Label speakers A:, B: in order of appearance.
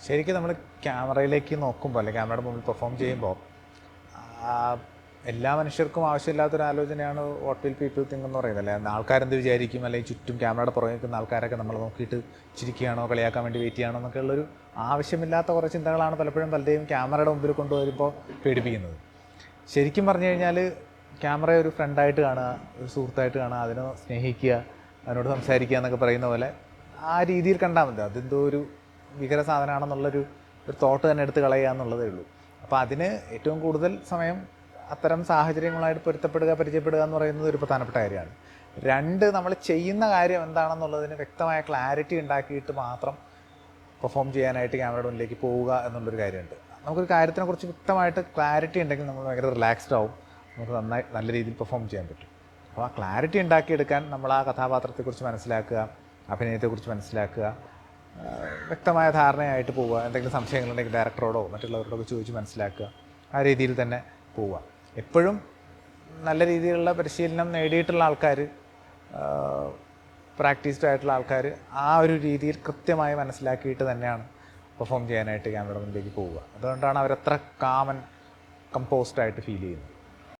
A: ശരിക്കും നമ്മൾ ക്യാമറയിലേക്ക് നോക്കുമ്പോൾ അല്ലെങ്കിൽ ക്യാമറയുടെ മുമ്പിൽ പെർഫോം ചെയ്യുമ്പോൾ എല്ലാ മനുഷ്യർക്കും ആവശ്യമില്ലാത്തൊരു ആലോചനയാണ് വാട്ട് വിൽ പീപ്പിൾ തിങ്ക് എന്ന് പറയുന്നത്. അല്ലെ ആൾക്കാരെന്ത് വിചാരിക്കും, അല്ലെങ്കിൽ ചുറ്റും ക്യാമറയുടെ പുറകെ നിൽക്കുന്ന ആൾക്കാരൊക്കെ നമ്മൾ നോക്കിയിട്ട് ചിരിക്കുകയാണോ കളിയാക്കാൻ വേണ്ടി വെയിറ്റ് ചെയ്യണോ എന്നൊക്കെ ഉള്ളൊരു ആവശ്യമില്ലാത്ത കുറേ ചിന്തകളാണ് പലപ്പോഴും പലരെയും ക്യാമറയുടെ മുമ്പിൽ കൊണ്ടുവരുമ്പോൾ പേടിപ്പിക്കുന്നത്. ശരിക്കും പറഞ്ഞു കഴിഞ്ഞാൽ ക്യാമറയെ ഒരു ഫ്രണ്ടായിട്ട് കാണുക, ഒരു സുഹൃത്തായിട്ട് കാണുക, അതിനെ സ്നേഹിക്കുക, അതിനോട് സംസാരിക്കുക എന്നൊക്കെ പറയുന്ന പോലെ ആ രീതിയിൽ കണ്ടാൽ മതി. അതെന്തോ ഒരു ഭീകര സാധനമാണെന്നുള്ളൊരു തോട്ട് തന്നെ എടുത്ത് കളയുക എന്നുള്ളതേ ഉള്ളൂ. അപ്പോൾ അതിന് ഏറ്റവും കൂടുതൽ സമയം അത്തരം സാഹചര്യങ്ങളായിട്ട് പൊരുത്തപ്പെടുക, പരിചയപ്പെടുക എന്ന് പറയുന്നത് ഒരു പ്രധാനപ്പെട്ട കാര്യമാണ്. രണ്ട്, നമ്മൾ ചെയ്യുന്ന കാര്യം എന്താണെന്നുള്ളതിന് വ്യക്തമായ ക്ലാരിറ്റി ഉണ്ടാക്കിയിട്ട് മാത്രം പെർഫോം ചെയ്യാനായിട്ട് ക്യാമറയുടെ മുന്നിലേക്ക് പോവുക എന്നുള്ളൊരു കാര്യമുണ്ട്. നമുക്കൊരു കാര്യത്തിനെക്കുറിച്ച് വ്യക്തമായിട്ട് ക്ലാരിറ്റി ഉണ്ടെങ്കിൽ നമ്മൾ ഭയങ്കര റിലാക്സ്ഡ് ആവും, നമുക്ക് നല്ല രീതിയിൽ പെർഫോം ചെയ്യാൻ പറ്റും. അപ്പോൾ ആ ക്ലാരിറ്റി ഉണ്ടാക്കിയെടുക്കാൻ നമ്മൾ ആ കഥാപാത്രത്തെക്കുറിച്ച് മനസ്സിലാക്കുക, അഭിനയത്തെക്കുറിച്ച് മനസ്സിലാക്കുക, വ്യക്തമായ ധാരണയായിട്ട് പോവുക. എന്തെങ്കിലും സംശയങ്ങളുണ്ടെങ്കിൽ ഡയറക്ടറോടോ മറ്റുള്ളവരോടൊക്കെ ചോദിച്ച് മനസ്സിലാക്കുക, ആ രീതിയിൽ തന്നെ പോവുക. എപ്പോഴും നല്ല രീതിയിലുള്ള പരിശീലനം നേടിയിട്ടുള്ള ആൾക്കാർ, പ്രാക്ടീസ്ഡ് ആയിട്ടുള്ള ആൾക്കാർ ആ ഒരു രീതിയിൽ കൃത്യമായി മനസ്സിലാക്കിയിട്ട് തന്നെയാണ് പെർഫോം ചെയ്യാനായിട്ട് ക്യാമറയുടെ മുന്നിലേക്ക് പോവുക. അതുകൊണ്ടാണ് അവരത്ര കാമൻ കമ്പോസ്ഡ് ആയിട്ട് ഫീൽ ചെയ്യുന്നത്.